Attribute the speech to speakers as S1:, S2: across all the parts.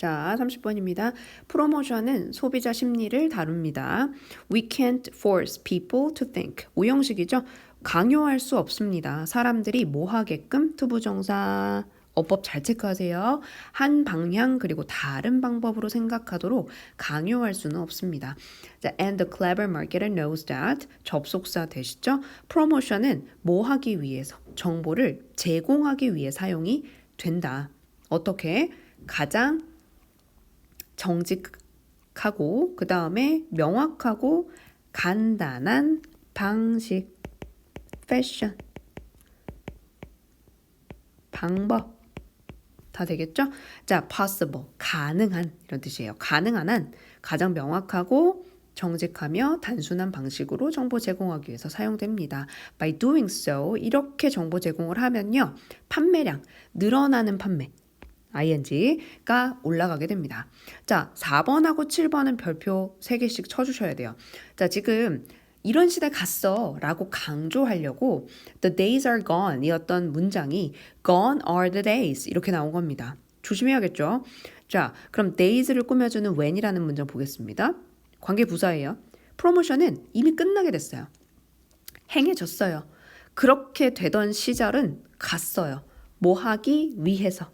S1: 자, 30번입니다. 프로모션은 소비자 심리를 다룹니다. We can't force people to think. 오형식이죠. 강요할 수 없습니다. 사람들이 뭐 하게끔 투부정사 어법 잘 체크하세요. 한 방향 그리고 다른 방법으로 생각하도록 강요할 수는 없습니다. 자, and the clever marketer knows that 접속사 되시죠? 프로모션은 뭐 하기 위해서 정보를 제공하기 위해 사용이 된다. 어떻게? 가장 정직하고 그 다음에 명확하고 간단한 방식, 패션, 방법 다 되겠죠? 자, possible, 가능한 이런 뜻이에요. 가능한 한 가장 명확하고 정직하며 단순한 방식으로 정보 제공하기 위해서 사용됩니다. By doing so, 이렇게 정보 제공을 하면요. 판매량, 늘어나는 판매, ing가 올라가게 됩니다. 자, 4번하고 7번은 별표 3개씩 쳐주셔야 돼요. 자, 지금 이런 시대 갔어 라고 강조하려고 The days are gone 이었던 문장이 Gone are the days 이렇게 나온 겁니다. 조심해야겠죠? 자, 그럼 days를 꾸며주는 when이라는 문장 보겠습니다. 관계부사예요. 프로모션은 이미 끝나게 됐어요. 행해졌어요. 그렇게 되던 시절은 갔어요. 뭐 하기 위해서.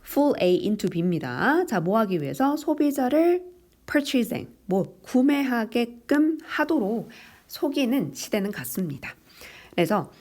S1: full A into B입니다. 자, 뭐 하기 위해서? 소비자를 purchasing, 뭐 구매하게끔 하도록 속이는 시대는 갔습니다. 그래서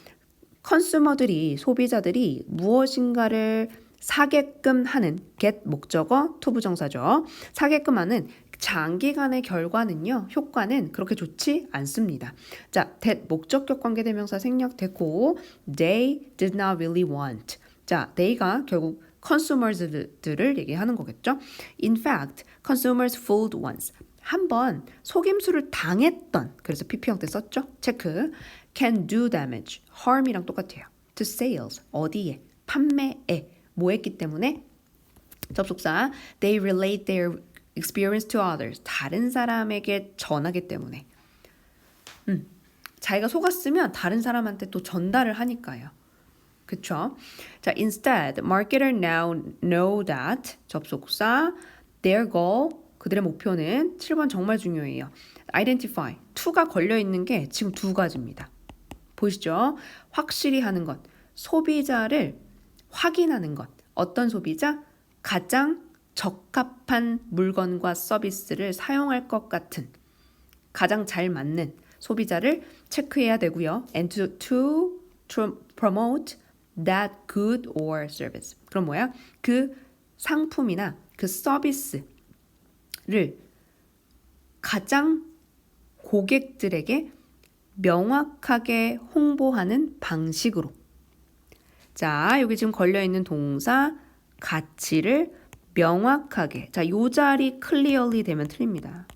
S1: 컨슈머들이, 소비자들이 무엇인가를 사게끔 하는 get 목적어 투부정사죠. 사게끔 하는 장기간의 결과는요, 효과는 그렇게 좋지 않습니다. 자, that 목적격 관계대명사 생략됐고 they did not really want. 자, they가 결국 consumers들을 얘기하는 거겠죠. In fact, consumers fooled once. 한번 속임수를 당했던, 그래서 PP 형태 썼죠. 체크. Can do damage. harm이랑 똑같아요. To sales. 어디에? 판매에. 뭐 했기 때문에? 접속사. They relate their experience to others. 다른 사람에게 전하기 때문에. 자기가 속았으면 다른 사람한테 또 전달을 하니까요. 그쵸? 자, instead, marketer now know that 접속사, their goal, 그들의 목표는 7번 정말 중요해요. identify, to가 걸려있는 게 지금 두 가지입니다. 보이시죠? 확실히 하는 것, 소비자를 확인하는 것. 어떤 소비자? 가장 적합한 물건과 서비스를 사용할 것 같은, 가장 잘 맞는 소비자를 체크해야 되고요. and to promote that good or service. 그럼 뭐야? 그 상품이나 그 서비스를 가장 고객들에게 명확하게 홍보하는 방식으로. 자, 여기 지금 걸려있는 동사 가치를 명확하게. 자, 요 자리 clearly 되면 틀립니다.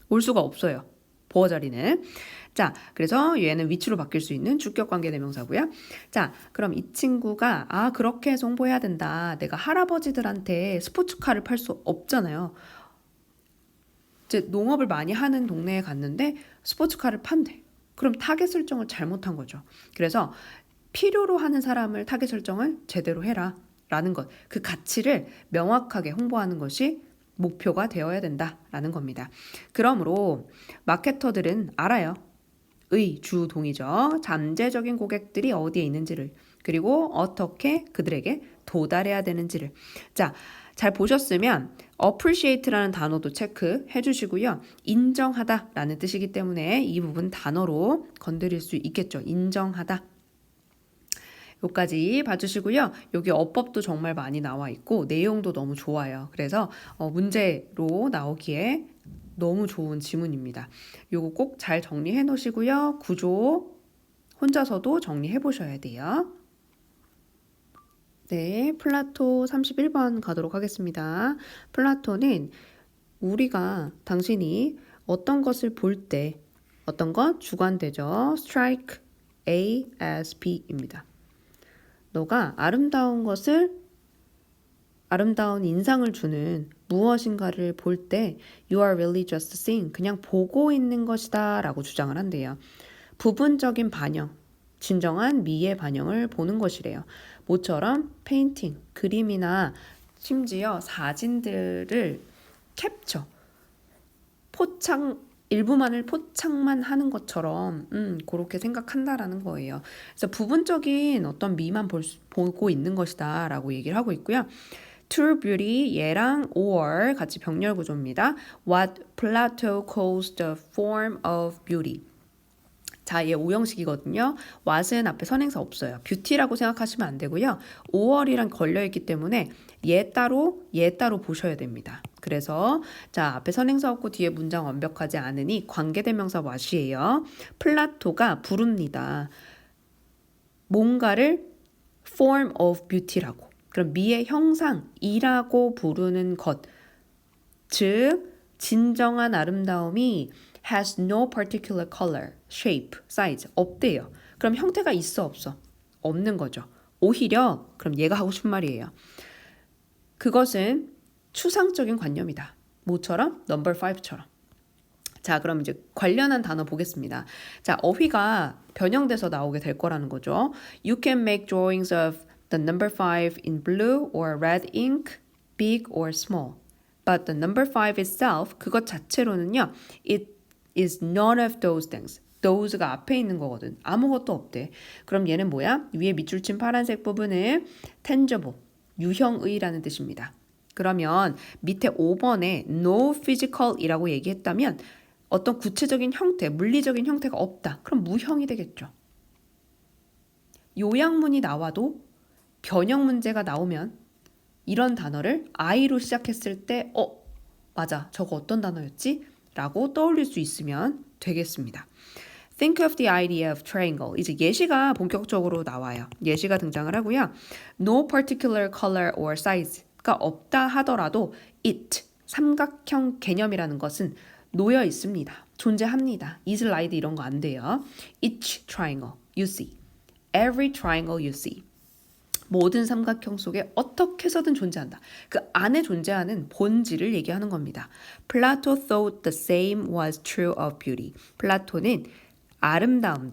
S1: 올 수가 없어요. 보어 자리는. 자, 그래서 얘는 위치로 바뀔 수 있는 주격관계 대명사고요. 자, 그럼 이 친구가 그렇게 해서 홍보해야 된다. 내가 할아버지들한테 스포츠카를 팔 수 없잖아요. 이제 농업을 많이 하는 동네에 갔는데 스포츠카를 판대. 그럼 타겟 설정을 잘못한 거죠. 그래서 필요로 하는 사람을 타겟 설정을 제대로 해라 라는 것. 그 가치를 명확하게 홍보하는 것이 목표가 되어야 된다라는 겁니다. 그러므로 마케터들은 알아요. 의 주동이죠. 잠재적인 고객들이 어디에 있는지를, 그리고 어떻게 그들에게 도달해야 되는지를. 자, 잘 보셨으면 appreciate라는 단어도 체크해 주시고요. 인정하다라는 뜻이기 때문에 이 부분 단어로 건드릴 수 있겠죠. 인정하다. 여기까지 봐주시고요. 여기 어법도 정말 많이 나와 있고 내용도 너무 좋아요. 그래서 문제로 나오기에 너무 좋은 지문입니다. 요거 꼭 잘 정리해 놓으시고요. 구조 혼자서도 정리해 보셔야 돼요. 네, 플라토 31번 가도록 하겠습니다. 플라토는 우리가, 당신이 어떤 것을 볼 때, 어떤 것? 주관되죠. strike A as B입니다. 너가 아름다운 것을, 아름다운 인상을 주는 무엇인가를 볼 때 You are really just seeing, 그냥 보고 있는 것이다 라고 주장을 한대요. 부분적인 반영, 진정한 미의 반영을 보는 것이래요. 모처럼 페인팅, 그림이나 심지어 사진들을 캡처, 포착, 일부만을 포착만 하는 것처럼 그렇게 생각한다라는 거예요. 그래서 부분적인 어떤 미만 보고 있는 것이다 라고 얘기를 하고 있고요. True beauty, 얘랑 or 같이 병렬 구조입니다. What Plato calls the form of beauty. 자, 얘 오형식이거든요. what은 앞에 선행사 없어요. beauty라고 생각하시면 안 되고요. or이랑 걸려있기 때문에 얘 따로 보셔야 됩니다. 그래서 자, 앞에 선행사 없고 뒤에 문장 완벽하지 않으니 관계대명사 what이에요. 플라토가 부릅니다. 뭔가를 form of beauty라고. 그럼 미의 형상이라고 부르는 것. 즉, 진정한 아름다움이 has no particular color, shape, size 없대요. 그럼 형태가 있어 없어? 없는 거죠. 오히려 그럼 얘가 하고 싶은 말이에요. 그것은 추상적인 관념이다. 뭐처럼? 넘버 5처럼. 자, 그럼 이제 관련한 단어 보겠습니다. 자, 어휘가 변형돼서 나오게 될 거라는 거죠. You can make drawings of the number 5 in blue or red ink, big or small. But the number 5 itself, 그것 자체로는요, it is none of those things. those가 앞에 있는 거거든. 아무것도 없대. 그럼 얘는 뭐야? 위에 밑줄 친 파란색 부분은 tangible, 유형의라는 뜻입니다. 그러면 밑에 5번에 no physical이라고 얘기했다면 어떤 구체적인 형태, 물리적인 형태가 없다. 그럼 무형이 되겠죠. 요약문이 나와도 변형 문제가 나오면 이런 단어를 I로 시작했을 때 맞아. 저거 어떤 단어였지? 라고 떠올릴 수 있으면 되겠습니다. Think of the idea of triangle. 이제 예시가 본격적으로 나와요. 예시가 등장을 하고요. No particular color or size가 없다 하더라도 it, 삼각형 개념이라는 것은 놓여 있습니다. 존재합니다. is like 이런 거 안 돼요. Each triangle you see. Every triangle you see. 모든 삼각형 속에 어떻게 해서든 존재한다. 그 안에 존재하는 본질을 얘기하는 겁니다. Plato thought the same was true of beauty. 플라톤은 아름다움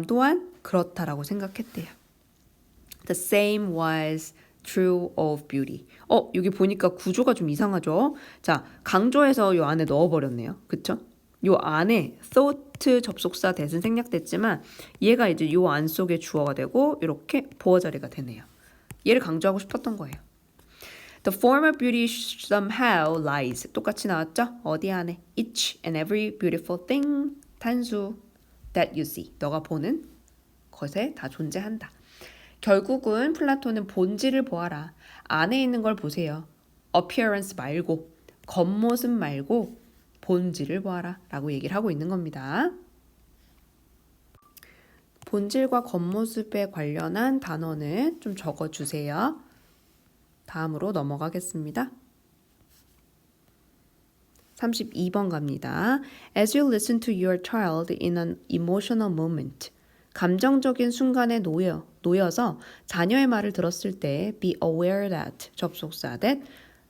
S1: 또한 그렇다라고 생각했대요. The same was true of beauty. 여기 보니까 구조가 좀 이상하죠? 자, 강조해서 요 안에 넣어버렸네요. 그쵸? 요 안에 thought 접속사 대신 생략됐지만 얘가 이제 요 안 속에 주어가 되고 이렇게 보어 자리가 되네요. 얘를 강조하고 싶었던 거예요. The form of beauty somehow lies. 똑같이 나왔죠? 어디 안에? Each and every beautiful thing. 단수. That you see. 너가 보는 것에 다 존재한다. 결국은 플라톤은 본질을 보아라. 안에 있는 걸 보세요. appearance 말고, 겉모습 말고 본질을 보아라 라고 얘기를 하고 있는 겁니다. 본질과 겉모습에 관련한 단어는 좀 적어주세요. 다음으로 넘어가겠습니다. 32번 갑니다. As you listen to your child in an emotional moment. 감정적인 순간에 놓여서 자녀의 말을 들었을 때 be aware that 접속사 that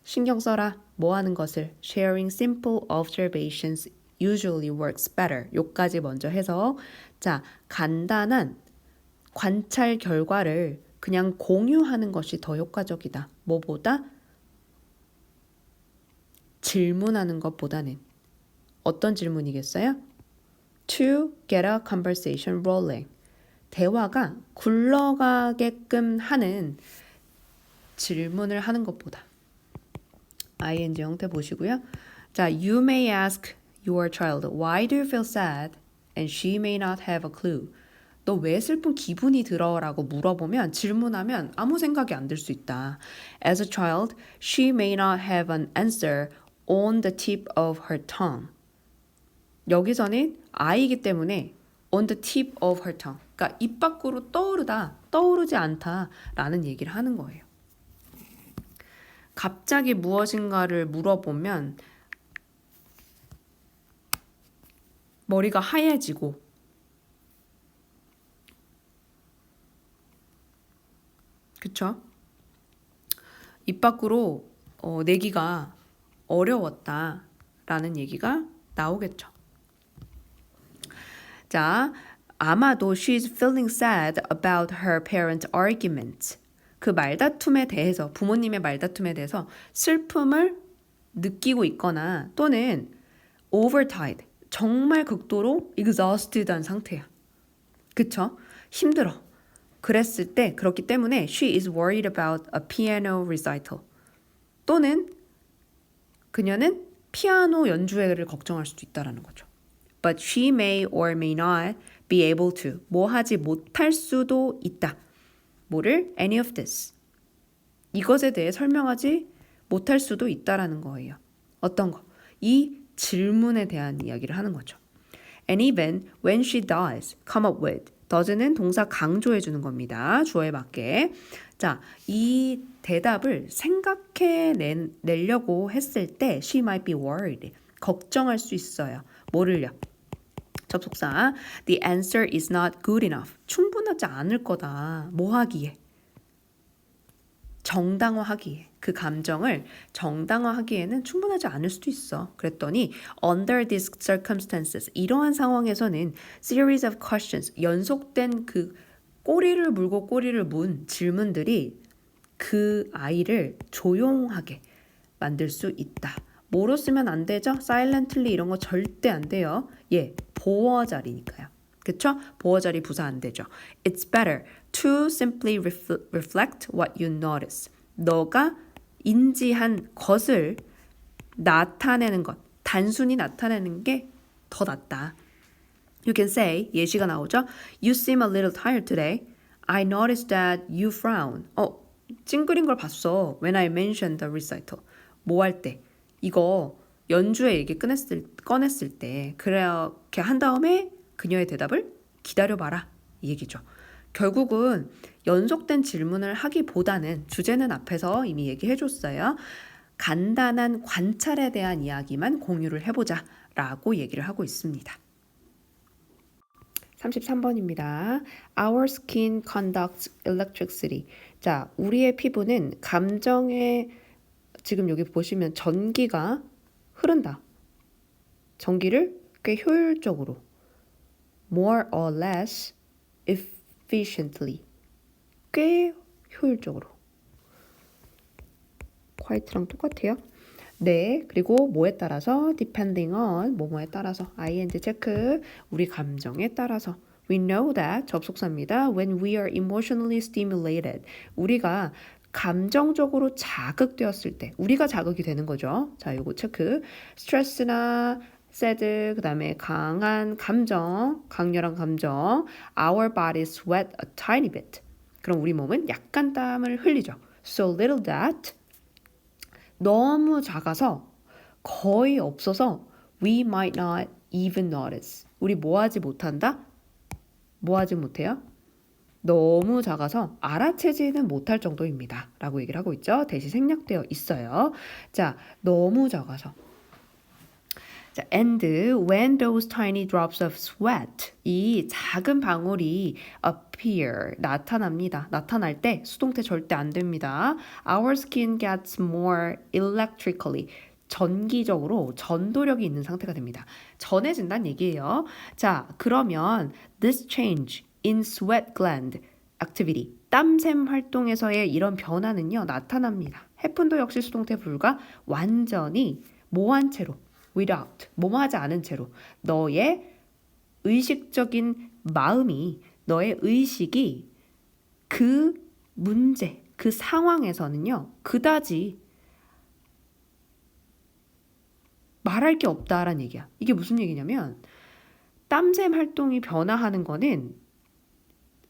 S1: 신경 써라 뭐 하는 것을 sharing simple observations usually works better 요까지 먼저 해서 자 간단한 관찰 결과를 그냥 공유하는 것이 더 효과적이다. 뭐보다? 질문하는 것보다는 어떤 질문이겠어요? To get a conversation rolling. 대화가 굴러가게끔 하는 질문을 하는 것보다. ing 형태 보시고요. 자, you may ask your child, why do you feel sad? And she may not have a clue. 너 왜 슬픈 기분이 들어? 라고 물어보면 질문하면 아무 생각이 안 들 수 있다. As a child, she may not have an answer on the tip of her tongue. 여기서는 아이이기 때문에 on the tip of her tongue. 그러니까 입 밖으로 떠오르지 않다 라는 얘기를 하는 거예요. 갑자기 무엇인가를 물어보면 머리가 하얘지고 그쵸? 입 밖으로 내기가 어려웠다라는 얘기가 나오겠죠. 자, 아마도 she's feeling sad about her parents' argument. 그 말다툼에 대해서 부모님의 말다툼에 대해서 슬픔을 느끼고 있거나 또는 overtired, 정말 극도로 exhausted한 상태야. 그쵸? 힘들어. 그랬을 때 그렇기 때문에 she is worried about a piano recital. 또는 그녀는 피아노 연주회를 걱정할 수도 있다라는 거죠. But she may or may not be able to. 뭐 하지 못할 수도 있다. 뭐를? Any of this. 이것에 대해 설명하지 못할 수도 있다라는 거예요. 어떤 거? 이 질문에 대한 이야기를 하는 거죠. And even when she does come up with. does는 동사 강조해 주는 겁니다. 주어에 맞게. 자, 이 대답을 생각해 내려고 했을 때 she might be worried. 걱정할 수 있어요. 뭐를요? 접속사 The answer is not good enough. 충분하지 않을 거다. 뭐 하기에? 정당화하기에. 그 감정을 정당화하기에는 충분하지 않을 수도 있어. 그랬더니 under these circumstances 이러한 상황에서는 series of questions 연속된 그 꼬리를 물고 꼬리를 문 질문들이 그 아이를 조용하게 만들 수 있다. 뭐로 쓰면 안 되죠? silently 이런 거 절대 안 돼요. 예, 보어 자리니까요. 그쵸? 보어 자리 부사 안 되죠. It's better to simply reflect what you notice. 너가 인지한 것을 나타내는 것, 단순히 나타내는 게 더 낫다. You can say, 예시가 나오죠? You seem a little tired today. I noticed that you frown. 찡그린 걸 봤어. When I mentioned the recital. 뭐 할 때? 이거 연주회 얘기 꺼냈을 때 그렇게 한 다음에 그녀의 대답을 기다려봐라. 이 얘기죠. 결국은 연속된 질문을 하기보다는 주제는 앞에서 이미 얘기해줬어요. 간단한 관찰에 대한 이야기만 공유를 해보자 라고 얘기를 하고 있습니다. 33번입니다. Our skin conducts electricity. 자, 우리의 피부는 감정에 지금 여기 보시면 전기가 흐른다. 전기를 꽤 효율적으로 more or less efficiently 꽤 효율적으로 quite랑 똑같아요. 네, 그리고 뭐에 따라서 depending on 뭐뭐에 따라서 ing 체크 우리 감정에 따라서 we know that 접속사입니다. when we are emotionally stimulated 우리가 감정적으로 자극되었을 때 우리가 자극이 되는 거죠. 자, 요거 체크 스트레스나 sad 그 다음에 강한 감정 강렬한 감정 our bodies sweat a tiny bit 그럼 우리 몸은 약간 땀을 흘리죠. so little that 너무 작아서 거의 없어서 we might not even notice. 우리 뭐 하지 못한다? 뭐 하지 못해요? 너무 작아서 알아채지는 못할 정도입니다. 라고 얘기를 하고 있죠. 대시 생략되어 있어요. 자, 너무 작아서. 자, and when those tiny drops of sweat 이 작은 방울이 appear 나타납니다. 나타날 때 수동태 절대 안 됩니다. Our skin gets more electrically 전기적으로 전도력이 있는 상태가 됩니다. 전해진다는 얘기예요. 자, 그러면 this change in sweat gland activity 땀샘 활동에서의 이런 변화는요 나타납니다. happen도 역시 수동태 불가 완전히 뭐한 채로 without, 뭐뭐 하지 않은 채로 너의 의식적인 마음이 너의 의식이 그 문제, 그 상황에서는요 그다지 말할 게 없다라는 얘기야. 이게 무슨 얘기냐면 땀샘 활동이 변화하는 거는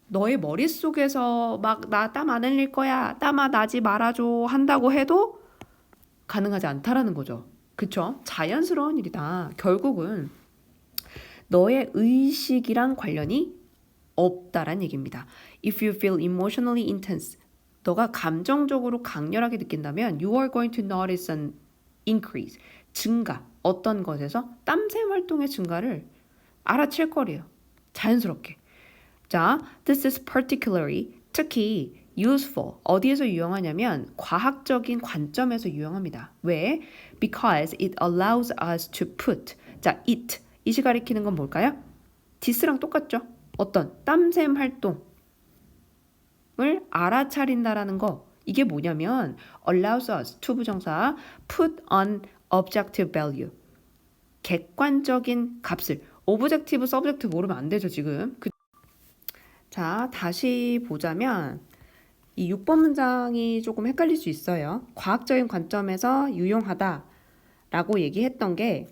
S1: 너의 머릿속에서 막 나 땀 안 흘릴 거야, 땀아 나지 말아줘 한다고 해도 가능하지 않다라는 거죠. 그쵸? 자연스러운 일이다. 결국은 너의 의식이랑 관련이 없다란 얘기입니다. If you feel emotionally intense, 너가 감정적으로 강렬하게 느낀다면 you are going to notice an increase, 증가, 어떤 것에서 땀샘 활동의 증가를 알아챌 거래요. 자연스럽게. 자, this is particularly, 특히 useful, 어디에서 유용하냐면 과학적인 관점에서 유용합니다. 왜? Because it allows us to put, 자, it이 가리키는 건 뭘까요? this랑 똑같죠? 어떤 땀샘 활동을 알아차린다라는 거, 이게 뭐냐면 allows us, 투부정사, put on objective value, 객관적인 값을, objective, subjective 모르면 안 되죠 지금. 자, 다시 보자면 이 6번 문장이 조금 헷갈릴 수 있어요. 과학적인 관점에서 유용하다라고 얘기했던 게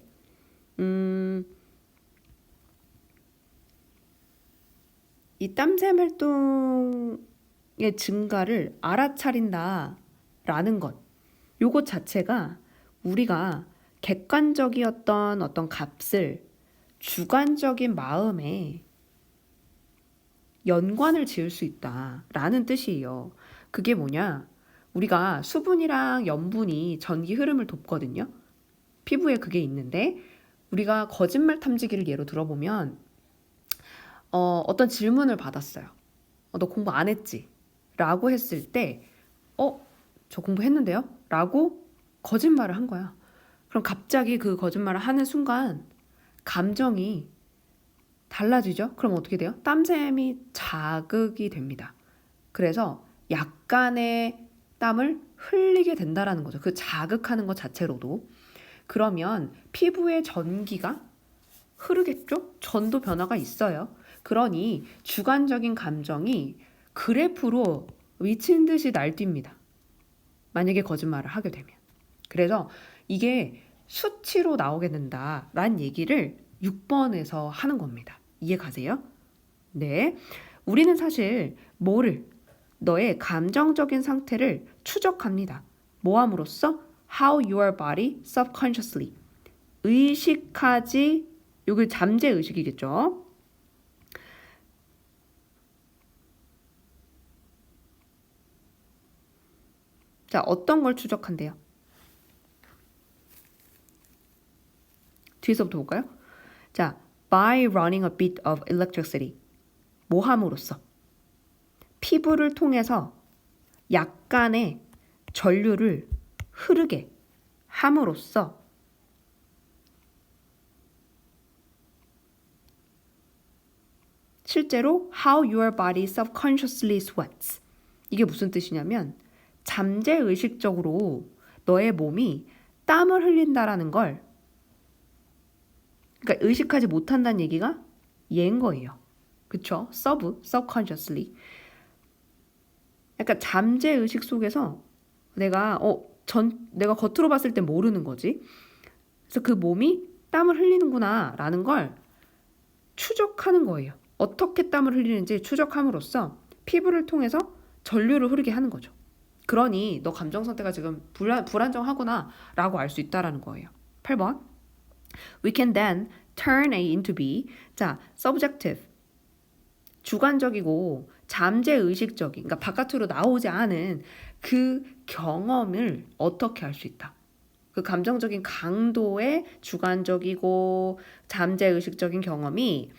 S1: 이 땀샘 활동의 증가를 알아차린다라는 것, 요것 자체가 우리가 객관적이었던 어떤 값을 주관적인 마음에 연관을 지을 수 있다라는 뜻이에요. 그게 뭐냐? 우리가 수분이랑 염분이 전기 흐름을 돕거든요. 피부에 그게 있는데 우리가 거짓말 탐지기를 예로 들어보면 어떤 질문을 받았어요. 너 공부 안 했지? 라고 했을 때 저 공부했는데요? 라고 거짓말을 한 거야. 그럼 갑자기 그 거짓말을 하는 순간 감정이 달라지죠? 그럼 어떻게 돼요? 땀샘이 자극이 됩니다. 그래서 약간의 땀을 흘리게 된다라는 거죠. 그 자극하는 것 자체로도. 그러면 피부의 전기가 흐르겠죠? 전도 변화가 있어요. 그러니 주관적인 감정이 그래프로 미친 듯이 날뜁니다. 만약에 거짓말을 하게 되면. 그래서 이게 수치로 나오게 된다라는 얘기를 6번에서 하는 겁니다. 이해 가세요? 네. 우리는 사실 너의 감정적인 상태를 추적합니다. 뭐 함으로써? How your body subconsciously. 의식하지, 여기 잠재 의식이겠죠? 자, 어떤 걸 추적한대요? 뒤에서부터 볼까요? 자, by running a bit of electricity. 뭐 함으로써? 피부를 통해서 약간의 전류를 흐르게 함으로써 실제로 how your body subconsciously sweats. 이게 무슨 뜻이냐면 잠재의식적으로 너의 몸이 땀을 흘린다라는 걸, 그러니까 의식하지 못한다는 얘기가 얘인 거예요. 그쵸? subconsciously. 약간 잠재의식 속에서 내가 겉으로 봤을 때 모르는 거지. 그래서 그 몸이 땀을 흘리는구나 라는 걸 추적하는 거예요. 어떻게 땀을 흘리는지 추적함으로써 피부를 통해서 전류를 흐르게 하는 거죠. 그러니 너 감정 상태가 지금 불안정하구나 라고 알 수 있다라는 거예요. 8번. We can then turn A into B. 자, subjective. 주관적이고 잠재의식적인, 그러니까 바깥으로 나오지 않은 그 경험을 어떻게 할 수 있다. 그 감정적인 강도의 주관적이고 잠재의식적인 경험이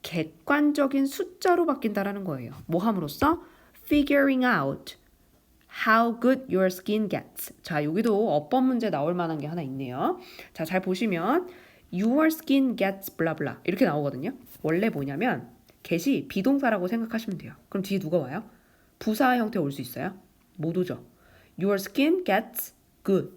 S1: 객관적인 숫자로 바뀐다라는 거예요. 뭐 함으로써? Figuring out how good your skin gets. 자, 여기도 어법 문제 나올 만한 게 하나 있네요. 자, 잘 보시면 your skin gets blah blah 이렇게 나오거든요. 원래 뭐냐면 get이 비동사라고 생각하시면 돼요. 그럼 뒤에 누가 와요? 부사 형태 올 수 있어요? 못 오죠. Your skin gets good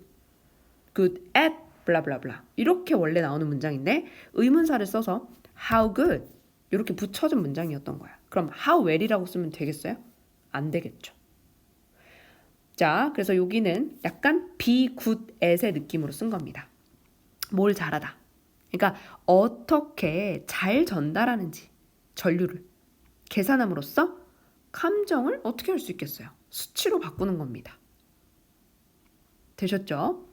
S1: at blah blah blah 이렇게 원래 나오는 문장인데 의문사를 써서 how good 이렇게 붙여준 문장이었던 거야. 그럼 how well이라고 쓰면 되겠어요? 안 되겠죠. 자, 그래서 여기는 약간 be good at의 느낌으로 쓴 겁니다. 뭘 잘하다. 그러니까 어떻게 잘 전달하는지 전류를 계산함으로써 감정을 어떻게 할 수 있겠어요? 수치로 바꾸는 겁니다. 되셨죠?